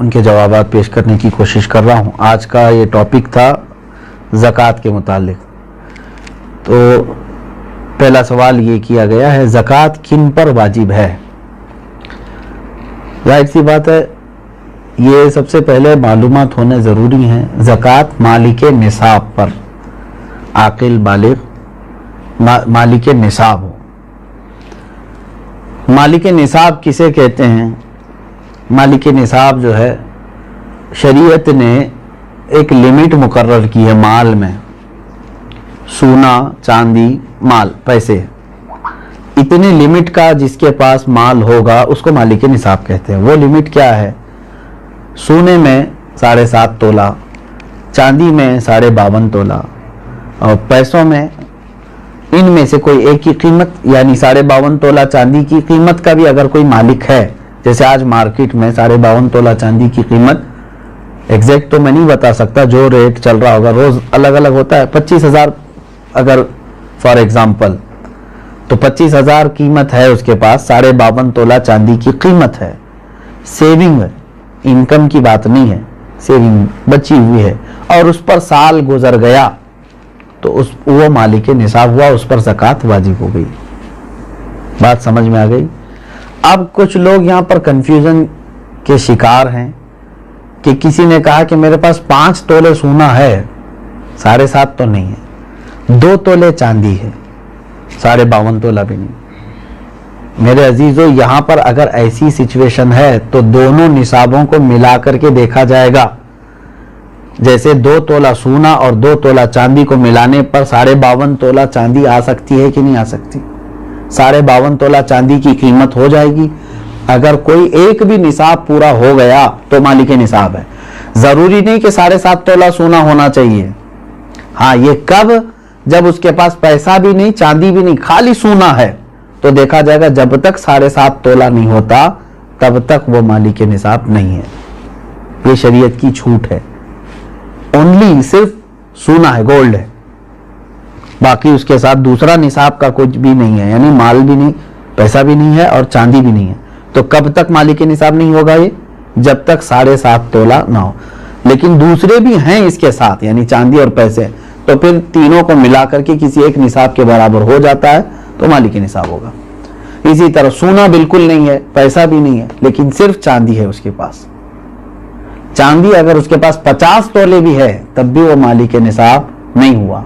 ان کے جوابات پیش کرنے کی کوشش کر رہا ہوں. آج کا یہ ٹاپک تھا زکوٰۃ کے متعلق. تو پہلا سوال یہ کیا گیا ہے زکوٰۃ کن پر واجب ہے؟ ظاہر سی بات ہے یہ سب سے پہلے معلومات ہونے ضروری ہیں. زکوٰۃ مالک نصاب پر، عاقل بالغ مالک نصاب ہو. مالک نصاب کسے کہتے ہیں؟ مالک نصاب جو ہے شریعت نے ایک لمٹ مقرر کی ہے مال میں. سونا، چاندی، مال، پیسے، اتنے لمٹ کا جس کے پاس مال ہوگا اس کو مالک نصاب کہتے ہیں. وہ لمٹ کیا ہے؟ سونے میں 7.5 تولہ، چاندی میں 52.5 تولہ، اور پیسوں میں ان میں سے کوئی ایک کی قیمت، یعنی 52.5 تولہ چاندی کی قیمت کا بھی اگر کوئی مالک ہے، جیسے آج مارکیٹ میں 52.5 تولہ چاندی کی قیمت ایگزیکٹ تو میں نہیں بتا سکتا، جو ریٹ چل رہا ہوگا روز الگ الگ ہوتا ہے. 25,000 اگر فار ایگزامپل، تو 25,000 قیمت ہے اس کے پاس، 52.5 تولہ چاندی کی قیمت ہے. سیونگ ہے، انکم کی بات نہیں ہے، سیونگ بچی ہوئی ہے، اور اس پر سال گزر گیا تو وہ مالک نصاب ہوا، اس پر زکوٰۃ واجب ہو گئی. بات سمجھ میں آ گئی؟ اب کچھ لوگ یہاں پر کنفیوژن کے شکار ہیں کہ کسی نے کہا کہ میرے پاس 5 تولے سونا ہے، 7.5 تو نہیں ہے، 2 تولے چاندی ہے، 52.5 تولہ بھی نہیں. میرے عزیزو، یہاں پر اگر ایسی سچویشن ہے تو دونوں نصابوں کو ملا کر کے دیکھا جائے گا. جیسے 2 تولہ سونا اور 2 تولہ چاندی کو ملانے پر 52.5 تولہ چاندی آ سکتی ہے کہ نہیں آ سکتی؟ 52.5 تولہ چاندی کی قیمت ہو جائے گی. اگر کوئی ایک بھی نصاب پورا ہو گیا تو مالک نصاب ہے. ضروری نہیں کہ 7.5 تولہ سونا ہونا چاہیے. ہاں، یہ کب؟ جب اس کے پاس پیسہ بھی نہیں، چاندی بھی نہیں، خالی سونا ہے، تو دیکھا جائے گا جب تک 7.5 تولہ نہیں ہوتا تب تک وہ مالک نصاب نہیں ہے. یہ شریعت کی چھوٹ ہے. اونلی صرف سونا ہے، گولڈ ہے، باقی اس کے ساتھ دوسرا نصاب کا کچھ بھی نہیں ہے، یعنی مال بھی نہیں، پیسہ بھی نہیں ہے اور چاندی بھی نہیں ہے. تو کب تک مالک نصاب نہیں ہوگا یہ؟ جب تک 7.5 تولہ نہ ہو. لیکن دوسرے بھی ہیں اس کے ساتھ، یعنی چاندی اور پیسے، تو پھر تینوں کو ملا کر کے کسی ایک نصاب کے برابر ہو جاتا ہے تو مالک نصاب ہوگا. اسی طرح سونا بالکل نہیں ہے، پیسہ بھی نہیں ہے، لیکن صرف چاندی ہے اس کے پاس. چاندی اگر اس کے پاس 50 تولے بھی ہے تب بھی وہ مالک نصاب نہیں ہوا.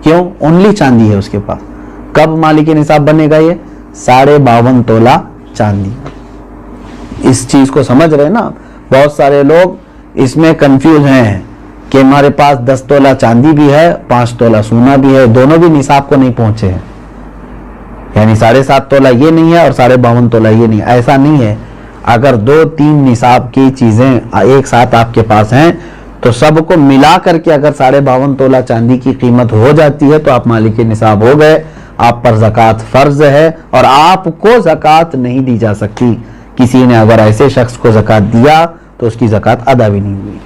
کیوں؟ اونلی چاندی ہے اس کے پاس. کب مالک نصاب بنے گا یہ؟ 52.5 تولہ چاندی. اس چیز کو سمجھ رہے نا؟ بہت سارے لوگ اس میں کنفیوز ہیں کہ ہمارے پاس 10 تولہ چاندی بھی ہے، 5 تولہ سونا بھی ہے، دونوں بھی نصاب کو نہیں پہنچے ہیں، یعنی 7.5 تولہ یہ نہیں ہے اور 52.5 تولہ یہ نہیں. ایسا نہیں ہے. اگر 2-3 نصاب کی چیزیں ایک ساتھ آپ کے پاس ہیں تو سب کو ملا کر کے اگر 52.5 تولہ چاندی کی قیمت ہو جاتی ہے تو آپ مالک نصاب ہو گئے. آپ پر زکوٰۃ فرض ہے اور آپ کو زکوٰۃ نہیں دی جا سکتی. کسی نے اگر ایسے شخص کو زکوٰۃ دیا تو اس کی زکوٰۃ ادا بھی نہیں ہوئی.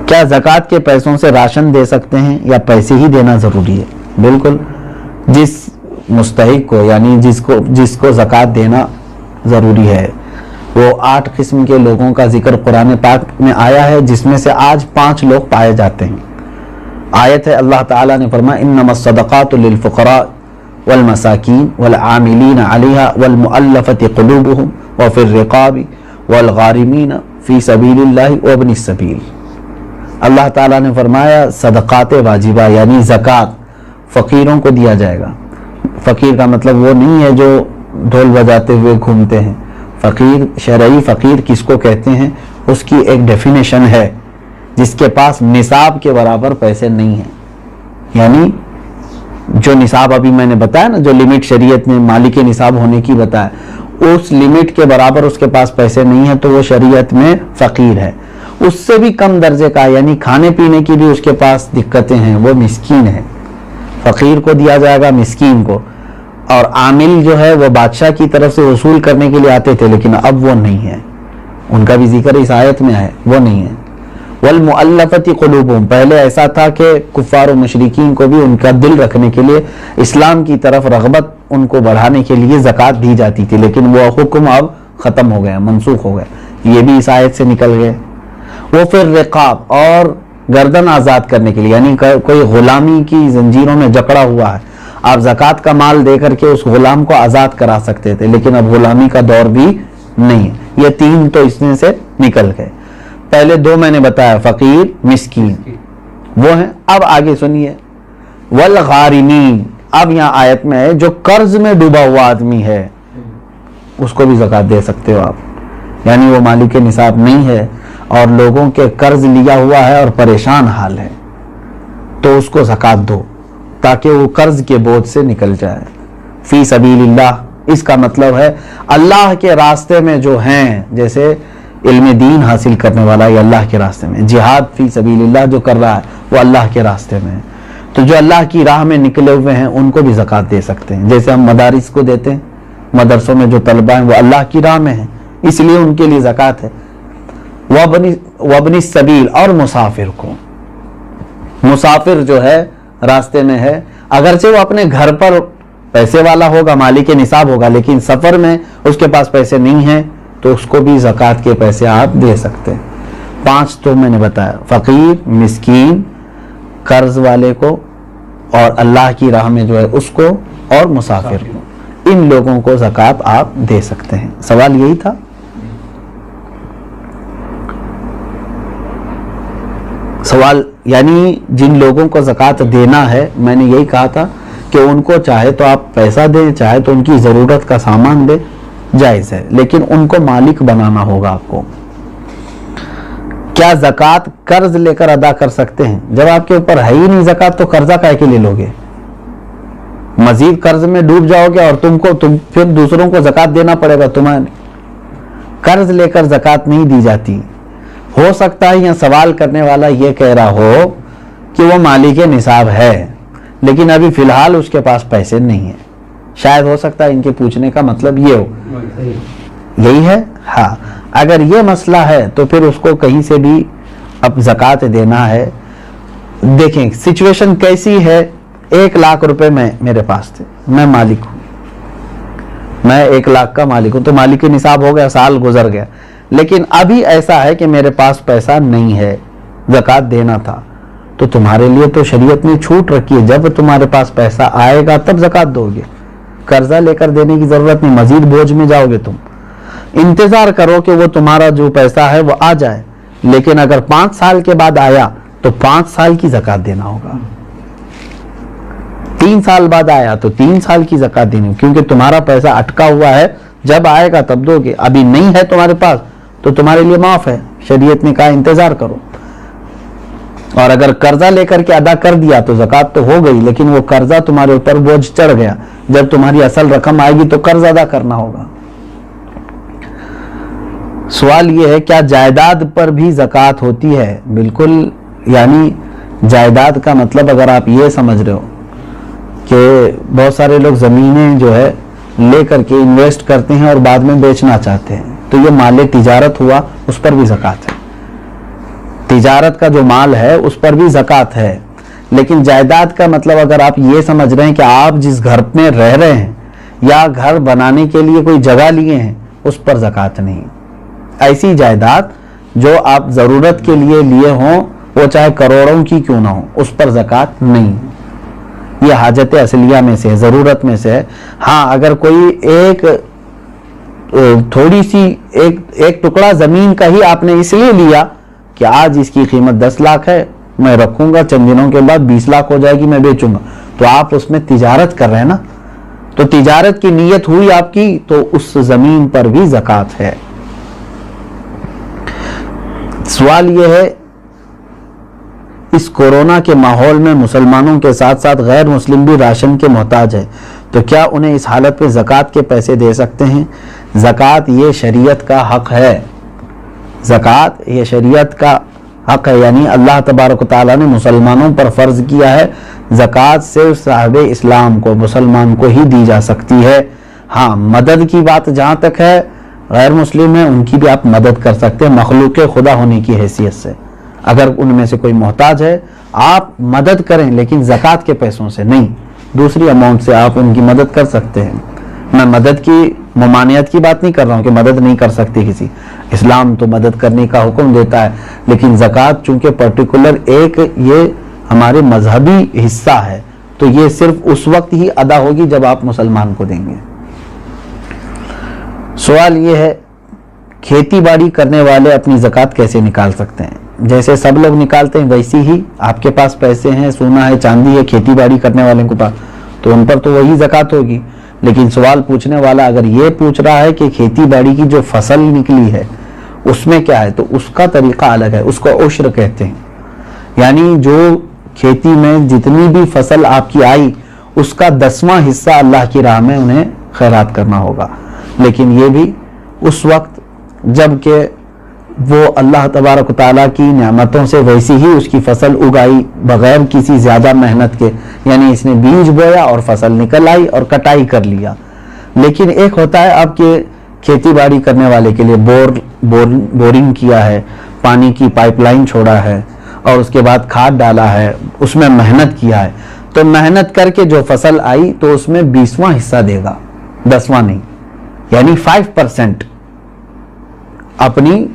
کیا زکوٰۃ کے پیسوں سے راشن دے سکتے ہیں یا پیسے ہی دینا ضروری ہے؟ بالکل. جس مستحق کو، یعنی جس کو زکوٰۃ دینا ضروری ہے، وہ 8 قسم کے لوگوں کا ذکر قرآن پاک میں آیا ہے، جس میں سے آج 5 لوگ پائے جاتے ہیں. آیت ہے، اللہ تعالیٰ نے فرمایا انما الصدقات للفقراء والمساکین والعاملین علیہا والمؤلفۃ قلوبہم وفی الرقاب والغارمین فی سبیل اللہ وابن السبیل. اللہ تعالیٰ نے فرمایا صدقات واجبہ یعنی زکوٰۃ فقیروں کو دیا جائے گا. فقیر کا مطلب وہ نہیں ہے جو ڈھول بجاتے ہوئے گھومتے ہیں. فقیر، شرعی فقیر کس کو کہتے ہیں؟ اس کی ایک ڈیفینیشن ہے، جس کے پاس نصاب کے برابر پیسے نہیں ہیں. یعنی جو نصاب ابھی میں نے بتایا نا، جو لمٹ شریعت نے مالک نصاب ہونے کی بتایا، اس لمٹ کے برابر اس کے پاس پیسے نہیں ہیں تو وہ شریعت میں فقیر ہے. اس سے بھی کم درجے کا، یعنی کھانے پینے کی بھی اس کے پاس دقتیں ہیں، وہ مسکین ہے. فقیر کو دیا جائے گا، مسکین کو. اور عامل جو ہے وہ بادشاہ کی طرف سے وصول کرنے کے لیے آتے تھے، لیکن اب وہ نہیں ہے، ان کا بھی ذکر اس آیت میں ہے، وہ نہیں ہے. والمؤلفۃ قلوبہم، پہلے ایسا تھا کہ کفار و مشرکین کو بھی ان کا دل رکھنے کے لیے، اسلام کی طرف رغبت ان کو بڑھانے کے لیے زکوٰۃ دی جاتی تھی، لیکن وہ حکم اب ختم ہو گئے, منسوخ ہو گئے, یہ بھی اس آیت سے نکل گئے. وہ پھر رقاب اور گردن آزاد کرنے کے لیے, یعنی کوئی غلامی کی زنجیروں میں جکڑا ہوا ہے, آپ زکوٰۃ کا مال دے کر کے اس غلام کو آزاد کرا سکتے تھے, لیکن اب غلامی کا دور بھی نہیں ہے. یہ تین تو اس میں سے نکل گئے. پہلے دو میں نے بتایا, فقیر, مسکین, وہ ہیں. اب آگے سنیے, والغارمین. اب یہاں آیت میں ہے جو قرض میں ڈوبا ہوا آدمی ہے اس کو بھی زکوٰۃ دے سکتے ہو آپ, یعنی وہ مالک نصاب نہیں ہے اور لوگوں کے قرض لیا ہوا ہے اور پریشان حال ہے, تو اس کو زکوٰۃ دو تاکہ وہ قرض کے بوجھ سے نکل جائے. فی سبیل اللہ, اس کا مطلب ہے اللہ کے راستے میں جو ہیں, جیسے علم دین حاصل کرنے والا یہ اللہ کے راستے میں, جہاد فی سبیل اللہ جو کر رہا ہے وہ اللہ کے راستے میں ہے, تو جو اللہ کی راہ میں نکلے ہوئے ہیں ان کو بھی زکوٰۃ دے سکتے ہیں. جیسے ہم مدارس کو دیتے ہیں, مدرسوں میں جو طلبہ ہیں وہ اللہ کی راہ میں ہیں, اس لیے ان کے لیے زکوٰۃ ہے. وابن السبیل, اور مسافر کو, مسافر جو ہے راستے میں ہے, اگرچہ وہ اپنے گھر پر پیسے والا ہوگا, مالک نصاب ہوگا, لیکن سفر میں اس کے پاس پیسے نہیں ہیں تو اس کو بھی زکوٰۃ کے پیسے آپ دے سکتے ہیں. 5 تو میں نے بتایا, فقیر, مسکین, قرض والے کو, اور اللہ کی راہ میں جو ہے اس کو, اور مسافر کو. ان لوگوں کو زکوٰۃ آپ دے سکتے ہیں. سوال یہی تھا. سوال یعنی جن لوگوں کو زکوٰۃ دینا ہے, میں نے یہی کہا تھا کہ ان کو چاہے تو آپ پیسہ دیں, چاہے تو ان کی ضرورت کا سامان دیں, جائز ہے, لیکن ان کو مالک بنانا ہوگا آپ کو. کیا زکوٰۃ قرض لے کر ادا کر سکتے ہیں؟ جب آپ کے اوپر ہے ہی نہیں زکوٰۃ تو قرضہ کائے کے لے لو گے؟ مزید قرض میں ڈوب جاؤ گے اور تم پھر دوسروں کو زکوٰۃ دینا پڑے گا تمہیں. قرض لے کر زکوٰۃ نہیں دی جاتی. ہو سکتا ہے یہ سوال کرنے والا یہ کہہ رہا ہو کہ وہ مالک نصاب ہے لیکن ابھی فی الحال اس کے پاس پیسے نہیں ہیں. شاید ہو سکتا ہے ان کے پوچھنے کا مطلب یہ ہو. یہی ہے. ہاں, اگر یہ مسئلہ ہے تو پھر اس کو کہیں سے بھی اب زکوٰۃ دینا ہے. دیکھیں سچویشن کیسی ہے. 1 لاکھ روپے میرے پاس تھے, میں مالک ہوں, میں 1 لاکھ کا مالک ہوں, تو مالک نصاب ہو گیا, سال گزر گیا, لیکن ابھی ایسا ہے کہ میرے پاس پیسہ نہیں ہے, زکوٰۃ دینا تھا. تو تمہارے لیے تو شریعت نے چھوٹ رکھی ہے, جب تمہارے پاس پیسہ آئے گا تب زکوٰۃ دو گے. قرضہ لے کر دینے کی ضرورت نہیں, مزید بوجھ میں جاؤ گے تم. انتظار کرو کہ وہ تمہارا جو پیسہ ہے وہ آ جائے, لیکن اگر 5 سال کے بعد آیا تو 5 سال کی زکوٰۃ دینا ہوگا. 3 سال بعد آیا تو 3 سال کی زکوٰۃ دینی, کیونکہ تمہارا پیسہ اٹکا ہوا ہے, جب آئے گا تب دو گے. ابھی نہیں ہے تمہارے پاس تو تمہارے لیے معاف ہے, شریعت نے کہا انتظار کرو. اور اگر قرضہ لے کر کے ادا کر دیا تو زکوٰۃ تو ہو گئی, لیکن وہ قرضہ تمہارے اوپر بوجھ چڑھ گیا. جب تمہاری اصل رقم آئے گی تو قرض ادا کرنا ہوگا. سوال یہ ہے کیا جائیداد پر بھی زکوٰۃ ہوتی ہے؟ بالکل, یعنی جائیداد کا مطلب اگر آپ یہ سمجھ رہے ہو کہ بہت سارے لوگ زمینیں جو ہے لے کر کے انویسٹ کرتے ہیں اور بعد میں بیچنا چاہتے ہیں, تو یہ مال تجارت ہوا, اس پر بھی زکوٰۃ ہے. تجارت کا جو مال ہے اس پر بھی زکوٰۃ ہے. لیکن جائیداد کا مطلب اگر آپ یہ سمجھ رہے ہیں کہ آپ جس گھر میں رہ رہے ہیں یا گھر بنانے کے لیے کوئی جگہ لیے ہیں, اس پر زکوٰۃ نہیں. ایسی جائیداد جو آپ ضرورت کے لیے لیے ہوں, وہ چاہے کروڑوں کی کیوں نہ ہو, اس پر زکوٰۃ نہیں. یہ حاجت اصلیہ میں سے, ضرورت میں سے ہے. ہاں, اگر کوئی ایک تھوڑی سی ایک ٹکڑا زمین کا ہی آپ نے اس لیے لیا کہ آج اس کی قیمت 10 لاکھ ہے, میں رکھوں گا, چند دنوں کے بعد 20 لاکھ ہو جائے گی, میں بیچوں گا, تو آپ اس میں تجارت کر رہے ہیں نا, تو تجارت کی نیت ہوئی آپ کی, تو اس زمین پر بھی زکوٰۃ ہے. سوال یہ ہے اس کورونا کے ماحول میں مسلمانوں کے ساتھ ساتھ غیر مسلم بھی راشن کے محتاج ہے, تو کیا انہیں اس حالت میں زکوٰۃ کے پیسے دے سکتے ہیں؟ زکوٰۃ یہ شریعت کا حق ہے. زکوٰۃ یہ شریعت کا حق ہے, یعنی اللہ تبارک و تعالیٰ نے مسلمانوں پر فرض کیا ہے. زکوٰۃ صرف صاحب اسلام کو, مسلمان کو ہی دی جا سکتی ہے. ہاں, مدد کی بات جہاں تک ہے, غیر مسلم ہیں ان کی بھی آپ مدد کر سکتے ہیں مخلوق خدا ہونے کی حیثیت سے. اگر ان میں سے کوئی محتاج ہے آپ مدد کریں, لیکن زکوٰۃ کے پیسوں سے نہیں, دوسری اماؤنٹ سے آپ ان کی مدد کر سکتے ہیں. میں مدد کی ممانعت کی بات نہیں کر رہا ہوں کہ مدد نہیں کر سکتے کسی، اسلام تو مدد کرنے کا حکم دیتا ہے، لیکن زکوٰۃ چونکہ پرٹیکولر ایک یہ ہمارے مذہبی حصہ ہے تو یہ صرف اس وقت ہی ادا ہوگی جب آپ مسلمان کو دیں گے۔ سوال یہ ہے کھیتی باڑی کرنے والے اپنی زکوٰۃ کیسے نکال سکتے ہیں؟ جیسے سب لوگ نکالتے ہیں ویسی ہی آپ کے پاس پیسے ہیں، سونا ہے، چاندی ہے، کھیتی باڑی کرنے والے کے پاس تو ان پر تو وہی زکوٰۃ ہوگی، لیکن سوال پوچھنے والا اگر یہ پوچھ رہا ہے کہ کھیتی باڑی کی جو فصل نکلی ہے اس میں کیا ہے تو اس کا طریقہ الگ ہے، اس کو عشر کہتے ہیں، یعنی جو کھیتی میں جتنی بھی فصل آپ کی آئی اس کا 10واں حصہ اللہ کی راہ میں انہیں خیرات کرنا ہوگا، لیکن یہ بھی اس وقت جب کہ وہ اللہ تبارک و تعالیٰ کی نعمتوں سے ویسی ہی اس کی فصل اگائی بغیر کسی زیادہ محنت کے، یعنی اس نے بیج بویا اور فصل نکل آئی اور کٹائی کر لیا۔ لیکن ایک ہوتا ہے آپ کے کھیتی باڑی کرنے والے کے لیے بورنگ کیا ہے، پانی کی پائپ لائن چھوڑا ہے اور اس کے بعد کھاد ڈالا ہے، اس میں محنت کیا ہے، تو محنت کر کے جو فصل آئی تو اس میں 20واں حصہ دے گا، 10واں نہیں، یعنی 5% اپنی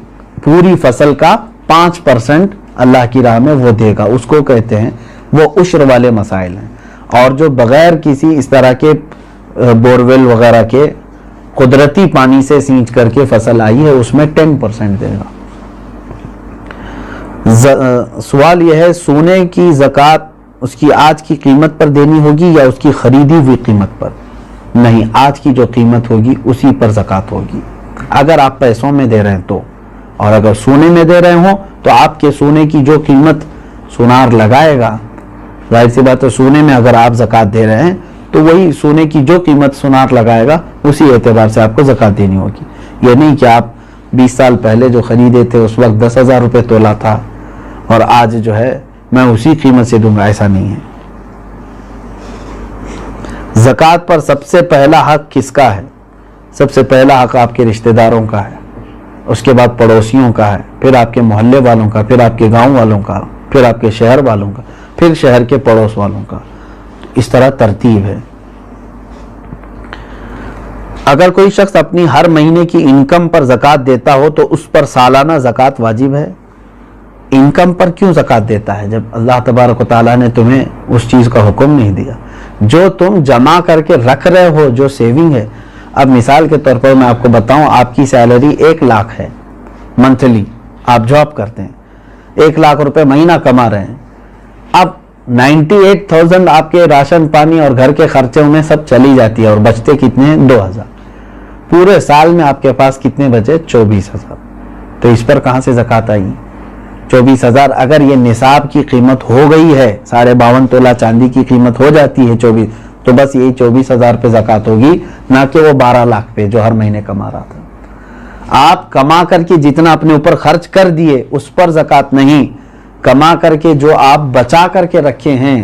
پوری فصل کا 5% اللہ کی راہ میں وہ دے گا، اس کو کہتے ہیں وہ عشر والے مسائل ہیں۔ اور جو بغیر کسی اس طرح کے بورویل وغیرہ کے قدرتی پانی سے سینچ کر کے فصل آئی ہے اس میں 10% دے گا۔ سوال یہ ہے سونے کی زکوٰۃ اس کی آج کی قیمت پر دینی ہوگی یا اس کی خریدی ہوئی قیمت پر؟ نہیں، آج کی جو قیمت ہوگی اسی پر زکوٰۃ ہوگی، اگر آپ پیسوں میں دے رہے ہیں تو، اور اگر سونے میں دے رہے ہوں تو آپ کے سونے کی جو قیمت سونار لگائے گا، ظاہر سی بات ہے سونے میں اگر آپ زکوٰۃ دے رہے ہیں تو وہی سونے کی جو قیمت سونار لگائے گا اسی اعتبار سے آپ کو زکوٰۃ دینی ہوگی۔ یہ نہیں کہ آپ 20 سال پہلے جو خریدے تھے اس وقت 10,000 روپے تولہ تھا اور آج جو ہے میں اسی قیمت سے دوں گا، ایسا نہیں ہے۔ زکوٰۃ پر سب سے پہلا حق کس کا ہے؟ سب سے پہلا حق آپ کے رشتہ داروں کا ہے، اس کے بعد پڑوسیوں کا ہے، پھر آپ کے محلے والوں کا، پھر آپ کے گاؤں والوں کا، پھر آپ کے شہر والوں کا، پھر شہر کے پڑوس والوں کا، اس طرح ترتیب ہے۔ اگر کوئی شخص اپنی ہر مہینے کی انکم پر زکوٰۃ دیتا ہو تو اس پر سالانہ زکوٰۃ واجب ہے؟ انکم پر کیوں زکوٰۃ دیتا ہے جب اللہ تبارک و تعالیٰ نے تمہیں اس چیز کا حکم نہیں دیا؟ جو تم جمع کر کے رکھ رہے ہو، جو سیونگ ہے، اب مثال کے طور پر میں آپ کو بتاؤں، آپ کی سیلری 1 لاکھ ہے منتھلی، آپ جاب کرتے ہیں، 1 لاکھ روپے مہینہ کما رہے ہیں، اب 98,000 آپ کے راشن پانی اور گھر کے خرچوں میں سب چلی جاتی ہے اور بچتے کتنے ہیں؟ 2,000۔ پورے سال میں آپ کے پاس کتنے بچے؟ 24,000۔ تو اس پر کہاں سے زکوٰۃ آئی؟ 24,000 اگر یہ نصاب کی قیمت ہو گئی ہے، 52.5 تولہ چاندی کی قیمت ہو جاتی ہے 24، تو بس یہی 24,000 پہ زکوٰۃ ہوگی، نہ کہ وہ 12 لاکھ پہ جو ہر مہینے کما رہا تھا۔ آپ کما کر کے جتنا اپنے اوپر خرچ کر دیے اس پر زکوٰۃ نہیں، کما کر کے جو آپ بچا کر کے رکھے ہیں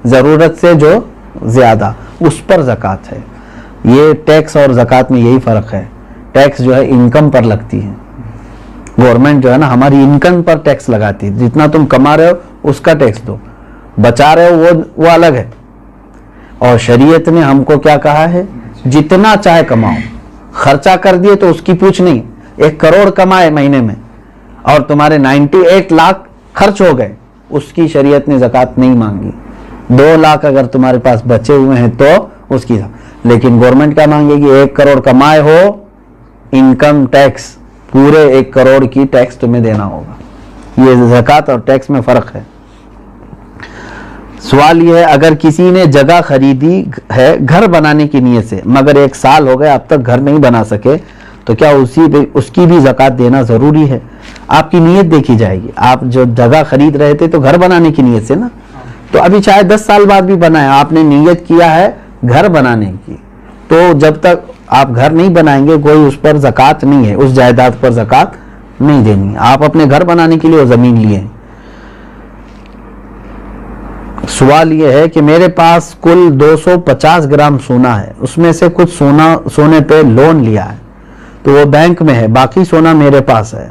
ضرورت سے جو زیادہ، اس پر زکوٰۃ ہے۔ یہ ٹیکس اور زکوٰۃ میں یہی فرق ہے، ٹیکس جو ہے انکم پر لگتی ہے، گورنمنٹ جو ہے نا ہماری انکم پر ٹیکس لگاتی ہے، جتنا تم کما رہے ہو اس کا ٹیکس دو، بچا رہے ہو وہ الگ ہے۔ اور شریعت نے ہم کو کیا کہا ہے؟ جتنا چاہے کماؤ، خرچہ کر دیے تو اس کی پوچھ نہیں۔ 1 کروڑ کمائے مہینے میں اور تمہارے 98 لاکھ خرچ ہو گئے، اس کی شریعت نے زکوٰۃ نہیں مانگی۔ 2 لاکھ اگر تمہارے پاس بچے ہوئے ہیں تو اس کی، لیکن گورنمنٹ کیا مانگے گی؟ 1 کروڑ کمائے ہو، انکم ٹیکس پورے 1 کروڑ کی ٹیکس تمہیں دینا ہوگا۔ یہ زکوٰۃ اور ٹیکس میں فرق ہے۔ سوال یہ ہے اگر کسی نے جگہ خریدی ہے گھر بنانے کی نیت سے مگر 1 سال ہو گئے اب تک گھر نہیں بنا سکے تو کیا اس کی بھی زکوٰۃ دینا ضروری ہے؟ آپ کی نیت دیکھی جائے گی، آپ جو جگہ خرید رہے تھے تو گھر بنانے کی نیت سے نا، تو ابھی چاہے 10 سال بعد بھی بنائے، آپ نے نیت کیا ہے گھر بنانے کی، تو جب تک آپ گھر نہیں بنائیں گے کوئی اس پر زکوٰۃ نہیں ہے، اس جائیداد پر زکوٰۃ نہیں دینی۔ آپ اپنے گھر بنانے کے لیے وہ زمین لیے ہیں۔ سوال یہ ہے کہ میرے پاس کل 250 گرام سونا ہے، اس میں سے کچھ سونے پہ لون لیا ہے تو وہ بینک میں ہے، باقی سونا میرے پاس ہے،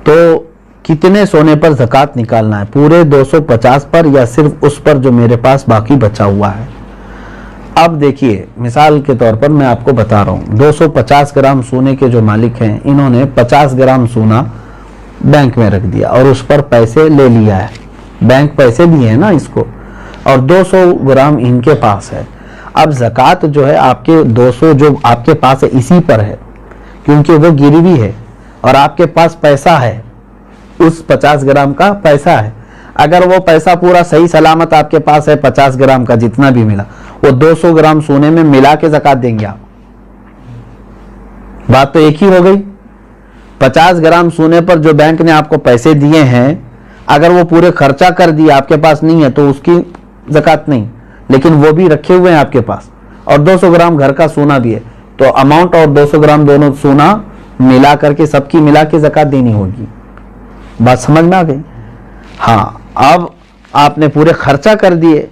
تو کتنے سونے پر زکوٰۃ نکالنا ہے؟ پورے 250 پر یا صرف اس پر جو میرے پاس باقی بچا ہوا ہے؟ اب دیکھیے مثال کے طور پر میں آپ کو بتا رہا ہوں 250 گرام سونے کے جو مالک ہیں انہوں نے 50 گرام سونا بینک میں رکھ دیا اور اس پر پیسے لے لیا ہے, بینک پیسے دیے ہیں نا اس کو, اور 200 گرام ان کے پاس ہے. اب زکوٰۃ جو ہے آپ کے 200 جو آپ کے پاس ہے اسی پر ہے, کیونکہ وہ گروی ہے اور آپ کے پاس پیسہ ہے, اس 50 گرام کا پیسہ ہے. اگر وہ پیسہ پورا صحیح سلامت آپ کے پاس ہے 50 گرام کا جتنا بھی ملا, وہ 200 گرام سونے میں ملا کے زکوٰۃ دیں گے آپ. بات تو ایک ہی ہو گئی. 50 گرام سونے پر جو بینک نے آپ کو پیسے دیے ہیں, اگر وہ پورے خرچہ کر دیا آپ کے پاس نہیں ہے تو اس کی زکوٰۃ نہیں, لیکن وہ بھی رکھے ہوئے ہیں آپ کے پاس, اور 200 گرام گھر کا سونا بھی ہے, تو اماؤنٹ اور 200 گرام دونوں سونا ملا کر کے سب کی ملا کے زکوٰۃ دینی ہوگی. بات سمجھ میں آ گئی؟ ہاں. اب آپ نے پورے خرچہ کر دیے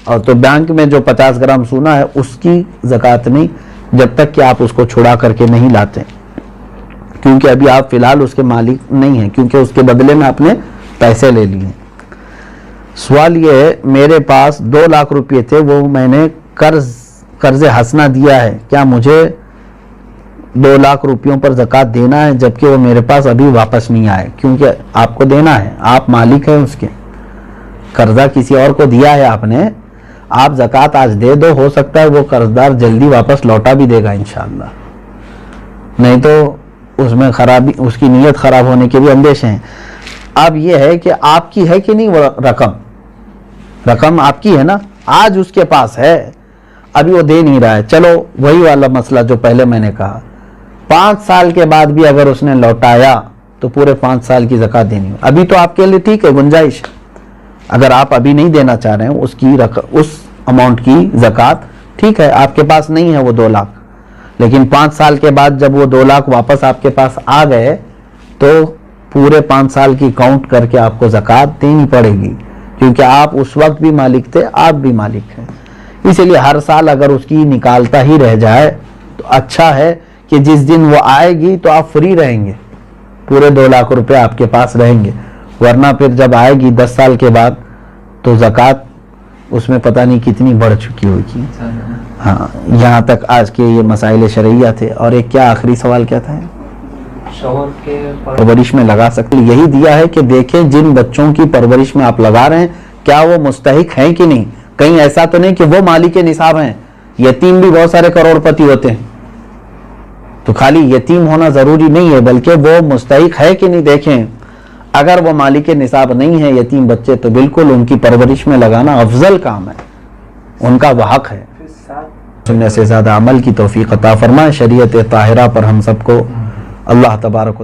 اور تو بینک میں جو 50 گرام سونا ہے اس کی زکوٰۃ نہیں, جب تک کہ آپ اس کو چھڑا کر کے نہیں لاتے, کیونکہ ابھی آپ فی الحال اس کے مالک نہیں ہیں, کیونکہ اس کے بدلے میں آپ نے پیسے لے لیے. سوال یہ ہے, میرے پاس 2 لاکھ روپے تھے, وہ میں نے قرض حسنہ دیا ہے, کیا مجھے 2 لاکھ روپیوں پر زکوٰۃ دینا ہے جبکہ وہ میرے پاس ابھی واپس نہیں آئے؟ کیونکہ آپ کو دینا ہے, آپ مالک ہیں اس کے, قرضہ کسی اور کو دیا ہے آپ نے, آپ زکوٰۃ آج دے دو, ہو سکتا ہے وہ قرضدار جلدی واپس لوٹا بھی دے گا انشاءاللہ, نہیں تو اس میں خرابی, اس کی نیت خراب ہونے کے بھی اندیشے ہیں. اب یہ ہے کہ آپ کی ہے کہ نہیں وہ رقم آپ کی ہے نا, آج اس کے پاس ہے, ابھی وہ دے نہیں رہا ہے. چلو وہی والا مسئلہ جو پہلے میں نے کہا, 5 سال کے بعد بھی اگر اس نے لوٹایا تو پورے 5 سال کی زکوٰۃ دینی ہے. ابھی تو آپ کے لیے ٹھیک ہے, گنجائش, اگر آپ ابھی نہیں دینا چاہ رہے ہیں اس اماؤنٹ کی زکوٰۃ, ٹھیک ہے, آپ کے پاس نہیں ہے وہ 2 لاکھ, لیکن 5 سال کے بعد جب وہ 2 لاکھ واپس آپ کے پاس آ گئے تو پورے 5 سال کی کاؤنٹ کر کے آپ کو زکوٰۃ دینی پڑے گی, کیونکہ آپ اس وقت بھی مالک تھے, آپ بھی مالک ہیں. اسی لیے ہر سال اگر اس کی نکالتا ہی رہ جائے تو اچھا ہے کہ جس دن وہ آئے گی تو آپ فری رہیں گے, پورے 2 لاکھ روپے آپ کے پاس رہیں گے, ورنہ پھر جب آئے گی 10 سال کے بعد تو زکوٰۃ اس میں پتہ نہیں کتنی بڑھ چکی ہوگی. ہاں, یہاں تک آج کے یہ مسائل شرعیہ تھے. اور ایک کیا آخری سوال کیا تھا؟ شوہر کے پرورش میں لگا سکتے, یہی دیا ہے کہ دیکھیں جن بچوں کی پرورش میں آپ لگا رہے ہیں کیا وہ مستحق ہیں کہ نہیں, کہیں ایسا تو نہیں کہ وہ مالک نصاب ہیں. یتیم بھی بہت سارے کروڑ پتی ہوتے ہیں, تو خالی یتیم ہونا ضروری نہیں ہے, بلکہ وہ مستحق ہے کہ نہیں دیکھیں. اگر وہ مالک نصاب نہیں ہے یتیم بچے, تو بالکل ان کی پرورش میں لگانا افضل کام ہے, ان کا وہ حق ہے. سننے سے زیادہ عمل کی توفیق عطا فرمائے. شریعت طاہرہ پر ہم سب کو اللہ تبارک و